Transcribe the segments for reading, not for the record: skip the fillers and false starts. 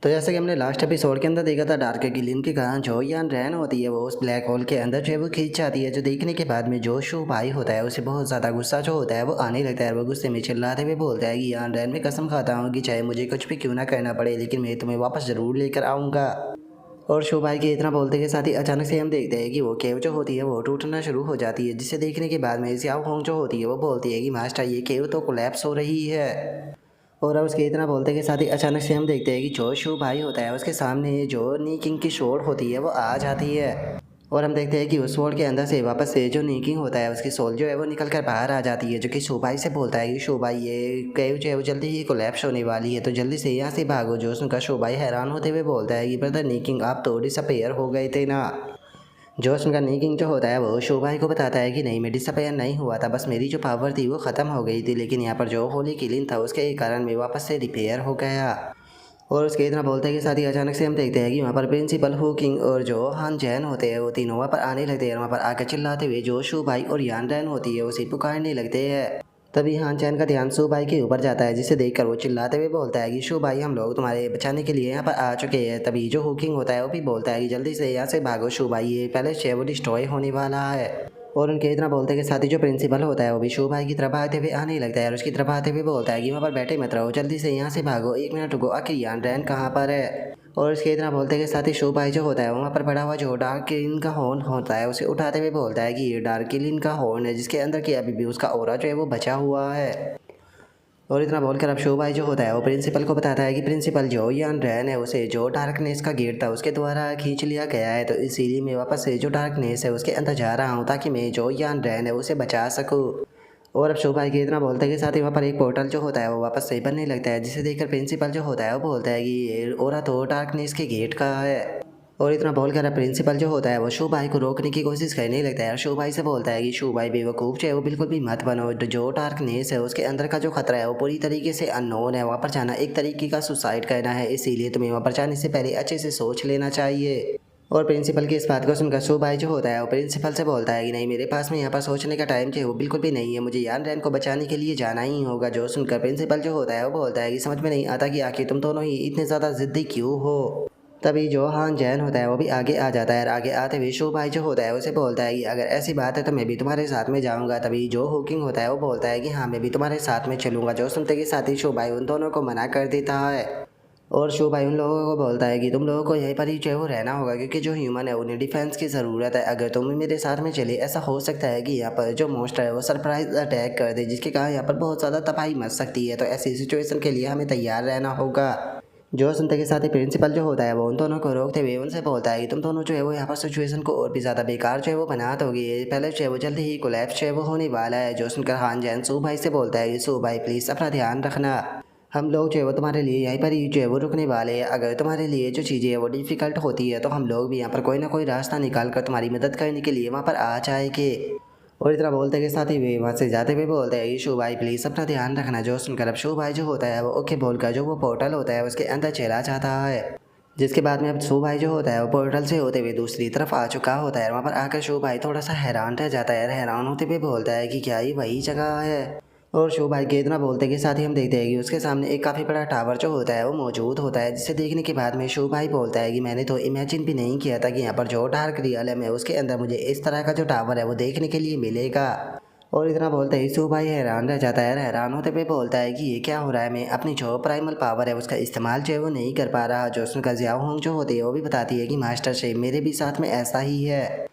तो जैसे कि हमने लास्ट एपिसोड के अंदर देखा था डार्क किलिन के कारण जो यान रैन होती है वो उस ब्लैक होल के अंदर जो है वो खींच जाती है, जो देखने के बाद में जो शो भाई होता है उसे बहुत ज़्यादा गुस्सा जो होता है वो आने लगता है। वो गुस्से में चिल्लाते हुए बोलता है कि यान रैन में कसम खाता हूँ कि चाहे मुझे कुछ भी क्यों ना करना पड़े लेकिन मैं तुम्हें वापस ज़रूर लेकर आऊँगा। और शो भाई के इतना बोलते के साथ ही अचानक से हम देखते हैं कि वो केव जो होती है वो टूटना शुरू हो जाती है, जिसे देखने के बाद में सियाओ होंग जो होती है वो बोलती है कि मास्टर ये केव तो कोलैप्स हो रही है। और अब उसके इतना बोलते के साथ ही अचानक से हम देखते हैं कि जो शू भाई होता है उसके सामने जो नी किंग की शोर होती है वो आ जाती है। और हम देखते हैं कि उस स्वॉर्ड के अंदर से वापस से जो नी किंग होता है उसकी सोल जो है वो निकल कर बाहर आ जाती है, जो कि शू भाई से बोलता है कि शू भाई ये केव जो है वो जल्दी ही कोलैप्स होने वाली है तो जल्दी से यहाँ से भागो। जो उनका शू भाई हैरान होते हुए बोलता है कि ब्रदर नी किंग आप तो डिसअपेयर हो गए थे ना। जोश उनका नीकिंग जो होता है वो शो भाई को बताता है कि नहीं मैं डिसअपेयर नहीं हुआ था, बस मेरी जो पावर थी वो ख़त्म हो गई थी, लेकिन यहाँ पर जो होली किलिन था उसके कारण मैं वापस से रिपेयर हो गया। और उसके इतना बोलते के साथ ही अचानक से हम देखते हैं कि वहाँ पर प्रिंसिपल हु किंग और जो हान जैन होते हैं वो तीनों वहाँ पर आने लगते हैं। वहाँ पर आकर चिल्लाते हुए जो शू भाई और यान रैन होती है उसे पुकारने लगते हैं। तभी हान चैन का ध्यान शू भाई के ऊपर जाता है, जिसे देखकर वो चिल्लाते हुए बोलता है कि शू भाई हम लोग तुम्हारे बचाने के लिए यहाँ पर आ चुके हैं। तभी जो हुकिंग होता है वो भी बोलता है कि जल्दी से यहाँ से भागो शू भाई, ये पैलेस है वो डिस्ट्रॉय होने वाला है। और उनके इतना बोलते के साथ ही जो प्रिंसिपल होता है वो भी शू भाई की तरफ आते हुए आने लगता है और उसकी तरफ आते हुए बोलता है कि वहाँ पर बैठे मत रहो, जल्दी से यहाँ से भागो, 1 मिनट रुको, आखिर यान रैन कहाँ पर है। और उसके इतना बोलते के साथ ही शो भाई जो होता है वहाँ पर पड़ा हुआ जो डार्क किलिन का हॉर्न होता है उसे उठाते हुए बोलता है कि ये डार्क किलिन का हॉर्न है, जिसके अंदर की अभी भी उसका ऑरा जो है वो बचा हुआ है। और इतना बोलकर अब शो भाई जो होता है वो प्रिंसिपल को बताता है कि प्रिंसिपल जो यान रैन है उसे जो डार्कनेस का गेट था उसके द्वारा खींच लिया गया है, तो इसीलिए मैं वापस से जो डार्कनेस है उसके अंदर जा रहा हूँ ताकि मैं जो यान रैन है उसे बचा सकूँ। और अब शो भाई के इतना बोलते के साथ ही वहाँ पर एक पोर्टल जो होता है वो वापस से बनने लगता है, जिसे देखकर प्रिंसिपल जो होता है वो बोलता है कि ये ओरा तो डार्कनेस के गेट का है। और इतना बोलकर अब प्रिंसिपल जो होता है वो शू भाई को रोकने की कोशिश करने लगता है और शू भाई से बोलता है कि शू भाई बेवकूफ़ जो है वो बिल्कुल भी मत बनो, जो डार्कनेस है उसके अंदर का जो खतरा है वो पूरी तरीके से अननोन है, वहाँ पर जाना एक तरीके का सुसाइड करना है, इसीलिए तुम्हें वहाँ पर जाने से पहले अच्छे से सोच लेना चाहिए। और प्रिंसिपल की इस बात को सुनकर शू भाई जो होता है वो प्रिंसिपल से बोलता है कि नहीं मेरे पास में यहाँ पर सोचने का टाइम जो है वो बिल्कुल भी नहीं है, मुझे यान रैन को बचाने के लिए जाना ही होगा। जो सुनकर प्रिंसिपल जो होता है वो बोलता है कि समझ में नहीं आता कि आखिर तुम दोनों ही इतने ज़्यादा ज़िद्दी क्यों हो। तभी जो हान जैन होता है वो भी आगे आ जाता है और आगे आते हुए शो भाई जो होता है उसे बोलता है कि अगर ऐसी बात है तो मैं भी तुम्हारे साथ में जाऊंगा। तभी जो हुकिंग होता है वो बोलता है कि हाँ मैं भी तुम्हारे साथ में चलूंगा। जो सुनते के साथ ही शो भाई उन दोनों को मना कर देता है और शो भाई उन लोगों को बोलता है कि तुम लोगों को यहीं पर ही जो है वो रहना होगा, क्योंकि जो ह्यूमन है उन्हें डिफेंस की ज़रूरत है। अगर तुम मेरे साथ में चले ऐसा हो सकता है कि यहाँ पर जो मोस्टर है वो सरप्राइज अटैक कर दे, जिसके कारण यहाँ पर बहुत ज़्यादा तबाही मच सकती है, तो ऐसी सिचुएशन के लिए हमें तैयार रहना होगा। जो सुनते के साथ ही प्रिंसिपल जो होता है वो उन दोनों को रोकते हुए उनसे बोलता है कि तुम दोनों जो है वो यहाँ पर सिचुएशन को और भी ज़्यादा बेकार जो है वो बना दोगे, पहले जो है वो जल्दी ही कोलैप्स जो है वो होने वाला है। जो सुनकर हान जैन सू भाई से बोलता है कि सू भाई प्लीज़ अपना ध्यान रखना, हम लोग जो है वो तुम्हारे लिए यहीं पर ही जो है वो रुकने वाले हैं। अगर तुम्हारे लिए जो चीज़ें है वो डिफ़िकल्ट होती है तो हम लोग भी यहाँ पर कोई ना कोई रास्ता निकाल कर तुम्हारी मदद करने के लिए वहाँ पर आ जाएंगे। और इतना बोलते के साथ ही वे वहाँ से जाते हुए बोलते हैं कि शू भाई प्लीज़ अपना ध्यान रखना। जो सुनकर अब शू भाई जो होता है वो ओके बोलकर जो वो पोर्टल होता है उसके अंदर चला जाता है, जिसके बाद में अब शू भाई जो होता है वो पोर्टल से होते हुए दूसरी तरफ आ चुका होता है। वहाँ पर आकर शू भाई थोड़ा सा हैरान रह जाता है, हैरान होते हुए बोलता है कि क्या ये वही जगह है। और शो भाई के इतना बोलते के साथ ही हम देखते हैं कि उसके सामने एक काफ़ी बड़ा टावर जो होता है वो मौजूद होता है, जिसे देखने के बाद में शो भाई बोलता है कि मैंने तो इमेजिन भी नहीं किया था कि यहाँ पर जो डार्क रियलम है उसके अंदर मुझे इस तरह का जो टावर है वो देखने के लिए मिलेगा। और इतना बोलते ही शो भाई हैरान रह जाता है, हैरान होते हुए बोलता है कि ये क्या हो रहा है, मैं अपनी जो प्राइमल पावर है उसका इस्तेमाल जो है वो नहीं कर पा रहा। जो उसका जियाओ होंग जो होती है वो भी बताती है कि मास्टर शेफ मेरे भी साथ में ऐसा ही है।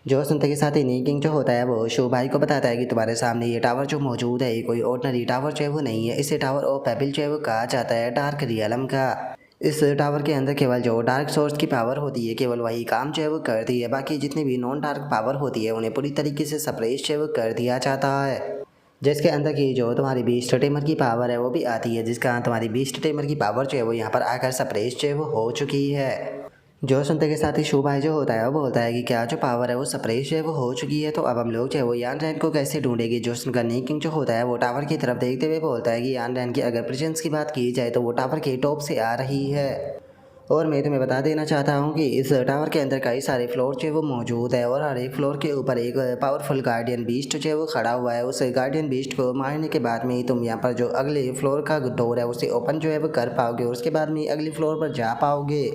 जो सुनते के साथ ही नी किंग जो होता है वो शो भाई को बताता है कि तुम्हारे सामने ये टावर जो मौजूद है ये कोई ऑर्डिनरी टावर जो है वो नहीं है, इसे टावर ऑफ पेबिल जो है वो कहा जाता है डार्क रियलम का। इस टावर के अंदर केवल जो डार्क सोर्स की पावर होती है केवल वही काम जो है वो करती है, बाकी जितनी भी नॉन डार्क पावर होती है उन्हें पूरी तरीके से सप्रेस जो है वो कर दिया जाता है। जिसके अंदर की जो तुम्हारी बीस्ट टेमर की पावर है वो भी आती है, जिसका तुम्हारी बीस्ट टेमर की पावर जो है वो यहाँ पर आकर सप्रेस जो है वो हो चुकी है। जो सुनते के साथ ही शो भाई जो होता है वो बोलता है कि क्या जो पावर है वो सप्रेस जो है वो हो चुकी है, तो अब हम लोग जो है वो यान रैन को कैसे ढूंढेंगे। जो सुनकर नी किंग जो होता है वो टावर की तरफ देखते हुए बोलता है कि यान रैन की अगर प्रेजेंस की बात की जाए तो वो टावर के टॉप से आ रही है। और मैं तुम्हें बता देना चाहता हूँ कि इस टावर के अंदर कई सारे फ्लोर जो है वो मौजूद है और हर एक फ्लोर के ऊपर एक पावरफुल गार्डियन बीस्ट जो है वो खड़ा हुआ है। उस गार्डियन बीस्ट को मारने के बाद में ही तुम यहाँ पर जो अगले फ्लोर का डोर है उसे ओपन जो है वो कर पाओगे और उसके बाद में अगले फ्लोर पर जा पाओगे।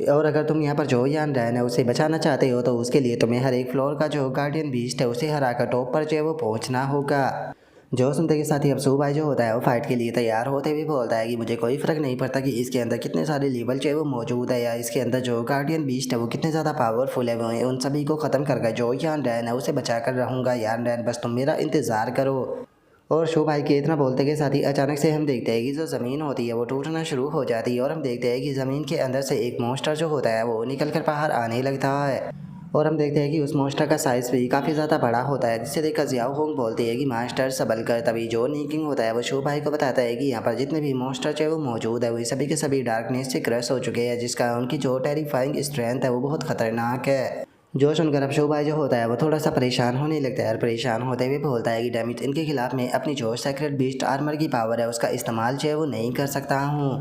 और अगर तुम यहाँ पर जो यान रहना है उसे बचाना चाहते हो तो उसके लिए तुम्हें हर एक फ्लोर का जो गार्डियन बीस्ट है उसे हराकर टॉप पर जो है वो पहुँचना होगा। जो सुनते के साथ ही अब सू भाई जो होता है वो फाइट के लिए तैयार होते हुए बोलता है कि मुझे कोई फ़र्क नहीं पड़ता कि इसके अंदर कितने सारे लेवल जो है वो मौजूद है या इसके अंदर जो गार्डियन बीस्ट है वो कितने ज़्यादा पावरफुल है। वो उन सभी को ख़त्म करके जो यान रैन है उसे बचा कर रहूँगा यान रैन, बस तुम मेरा इंतज़ार करो। और शो भाई के इतना बोलते के साथ ही अचानक से हम देखते हैं कि जो ज़मीन होती है वो टूटना शुरू हो जाती है और हम देखते हैं कि ज़मीन के अंदर से एक मॉन्स्टर जो होता है वो निकल कर बाहर आने लगता है। और हम देखते हैं कि उस मॉन्स्टर का साइज़ भी काफ़ी ज़्यादा बड़ा होता है, जिसे देखकर जियाओ होंग बोलती है कि मास्टर सबल कर। तभी जो नीकिंग होता है वो शो भाई को बताता है कि यहाँ पर जितने भी मॉन्स्टर है वो मौजूद है वो सभी के सभी डार्कनेस से क्रश हो चुके हैं, जिसका उनकी जो टेरिफाइंग स्ट्रेंथ है वो बहुत खतरनाक है। जो सुनकर अब शो भाई जो होता है वो थोड़ा सा परेशान होने लगता है और परेशान होते हुए बोलता है कि डैमिट, इनके खिलाफ में अपनी जो सेक्रेट बीस्ट आर्मर की पावर है उसका इस्तेमाल जो है वो नहीं कर सकता हूँ।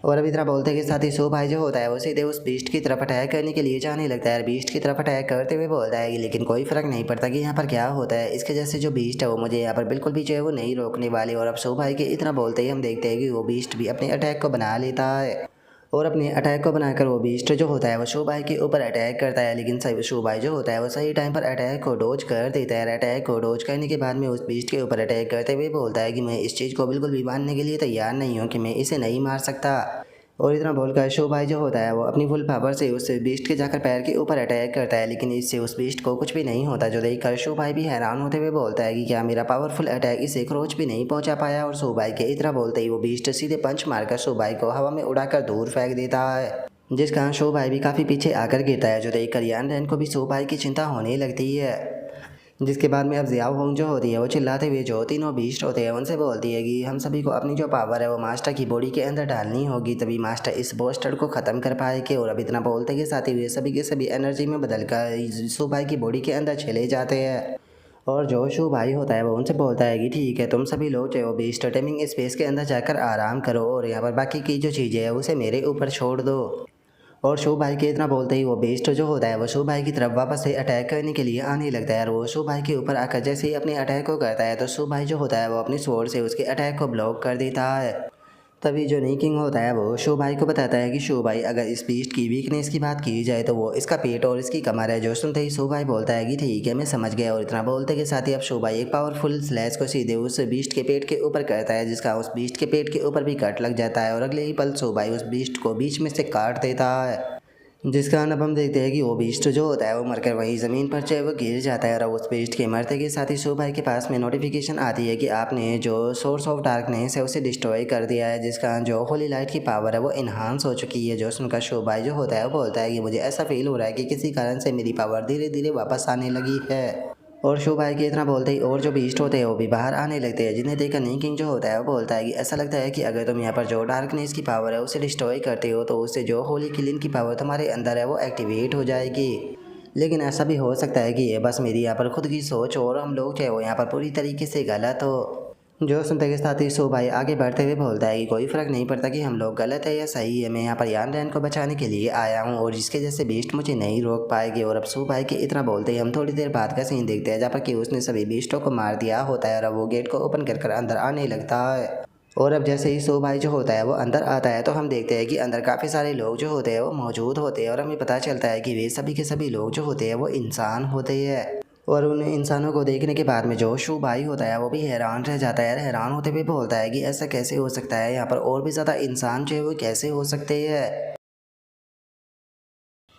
और अभी तरह बोलते के साथ ही शो भाई जो होता है वो सीधे उस बीस्ट की तरफ अटैक करने के लिए जाने लगता है। बीस्ट की तरफ अटैक करते हुए बोलता है कि लेकिन कोई फ़र्क नहीं पड़ता कि यहाँ पर क्या होता है, इसके जैसे जो बीस्ट है वो मुझे यहाँ पर बिल्कुल भी जो है वो नहीं रोकने वाली। और अब शो भाई के इतना बोलते ही हम देखते हैं कि वो बीस्ट भी अपने अटैक को बना लेता है और अपने अटैक को बनाकर वो बीस्ट जो होता है वो शो भाई के ऊपर अटैक करता है। लेकिन सही शो भाई जो होता है वो सही टाइम पर अटैक को डोज कर देता है। अटैक को डोज करने के बाद में उस बीस्ट के ऊपर अटैक करते हुए बोलता है कि मैं इस चीज़ को बिल्कुल भी मानने के लिए तैयार नहीं हूँ कि मैं इसे नहीं मार सकता। और इतना बोलकर शो भाई जो होता है वो अपनी फुल पावर से उस बीस्ट के जाकर पैर के ऊपर अटैक करता है, लेकिन इससे उस बीस्ट को कुछ भी नहीं होता। जो देखकर शो भाई भी हैरान होते हुए बोलता है कि क्या मेरा पावरफुल अटैक इसे क्रोच भी नहीं पहुंचा पाया। और शो भाई के इतना बोलते ही वो बीस्ट सीधे पंच मारकर शो भाई को हवा में उड़ाकर दूर फेंक देता है, जिस कारण शो भाई भी काफ़ी पीछे आकर गिरता है। जो देखकर यान रैन को भी शो भाई की चिंता होने लगती है। जिसके बाद में अब जियाओ होंग जो होती है वो चिल्लाते हुए जो तीनों बीस्ट होते हैं उनसे बोलती है कि हम सभी को अपनी जो पावर है वो मास्टर की बॉडी के अंदर डालनी होगी, तभी मास्टर इस बॉस्टर को ख़त्म कर पाएंगे। और अब इतना बोलते के साथ ही वे सभी के सभी एनर्जी में बदल कर शो भाई की बॉडी के अंदर चले जाते हैं। और जो शो भाई होता है वो उनसे बोलता है कि ठीक है, तुम सभी लोग जो बीस्ट टाइमिंग स्पेस के अंदर जाकर आराम करो और यहाँ पर बाकी की जो चीज़ें हैं उसे मेरे ऊपर छोड़ दो। और शो भाई के इतना बोलते ही वो बेस्ट जो होता है वो शो भाई की तरफ वापस से अटैक करने के लिए आने लगता है। और वो शो भाई के ऊपर आकर जैसे ही अपने अटैक को करता है तो शो भाई जो होता है वो अपनी स्वॉर्ड से उसके अटैक को ब्लॉक कर देता है। तभी जो नीकिंग होता है वो शो भाई को बताता है कि शो भाई, अगर इस बीस्ट की वीकनेस की बात की जाए तो वो इसका पेट और इसकी कमर है। जो सुनते ही शो भाई बोलता है कि ठीक है, मैं समझ गया। और इतना बोलते के साथ ही अब शो भाई एक पावरफुल स्लैश को सीधे उस बीस्ट के पेट के ऊपर करता है, जिसका उस बीस्ट के पेट के ऊपर भी कट लग जाता है और अगले ही पल शो भाई उस बीस्ट को बीच में से काट देता है। जिस कारण अब हम देखते हैं कि वो बीस्ट जो होता है वो मरकर वहीं ज़मीन पर चाहे वो गिर जाता है। और उस बीस्ट के मरते के साथ ही शो भाई के पास में नोटिफिकेशन आती है कि आपने जो सोर्स ऑफ डार्कनेस है उसे डिस्ट्रॉय कर दिया है, जिस कारण जो होली लाइट की पावर है वो इन्हांस हो चुकी है। जो सुनकर शो भाई जो होता है वो बोलता है कि मुझे ऐसा फील हो रहा है कि किसी कारण से मेरी पावर धीरे धीरे वापस आने लगी है। और शो भाई के इतना बोलते ही और जो बीस्ट होते हैं वो भी बाहर आने लगते हैं, जिन्हें देखकर नीकिंग जो होता है वो बोलता है कि ऐसा लगता है कि अगर तुम यहाँ पर जो डार्कनेस की पावर है उसे डिस्ट्रॉय करते हो तो उससे जो होली किलिंग की पावर तुम्हारे अंदर है वो एक्टिवेट हो जाएगी। लेकिन ऐसा भी हो सकता है कि ये बस मेरी यहाँ पर खुद की सोच हो और हम लोग जो है वो यहाँ पर पूरी तरीके से गलत हो। जो सुनते के साथ ही शो भाई आगे बढ़ते हुए बोलता है कि कोई फ़र्क नहीं पड़ता कि हम लोग गलत है या सही है, मैं यहाँ पर यान रैन को बचाने के लिए आया हूँ और जिसके जैसे बीस्ट मुझे नहीं रोक पाएगी। और अब शो भाई के इतना बोलते ही हम थोड़ी देर बाद का सीन देखते हैं जहाँ पर कि उसने सभी बीस्टों को मार दिया होता है और अब वो गेट को ओपन कर कर अंदर आने लगता है। और अब जैसे ही शो भाई जो होता है वो अंदर आता है तो हम देखते हैं कि अंदर काफ़ी सारे लोग जो होते हैं वो मौजूद होते हैं और हमें पता चलता है कि वे सभी के सभी लोग जो होते हैं वो इंसान होते हैं। और उन इंसानों को देखने के बाद में जो शो भाई होता है वो भी हैरान रह जाता है। हैरान होते हुए बोलता है कि ऐसा कैसे हो सकता है, यहाँ पर और भी ज़्यादा इंसान जो है वो कैसे हो सकते हैं।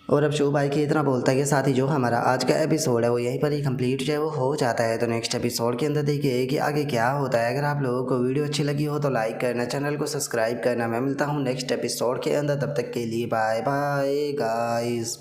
और अब शो भाई के इतना बोलता है कि साथ ही जो हमारा आज का एपिसोड है वो यहीं पर ही कंप्लीट जो है वो हो जाता है। तो नेक्स्ट एपिसोड के अंदर देखिए कि आगे क्या होता है। अगर आप लोगों को वीडियो अच्छी लगी हो तो लाइक करना, चैनल को सब्सक्राइब करना। मैं मिलता हूँ नेक्स्ट एपिसोड के अंदर, तब तक के लिए बाय बाय गाइस।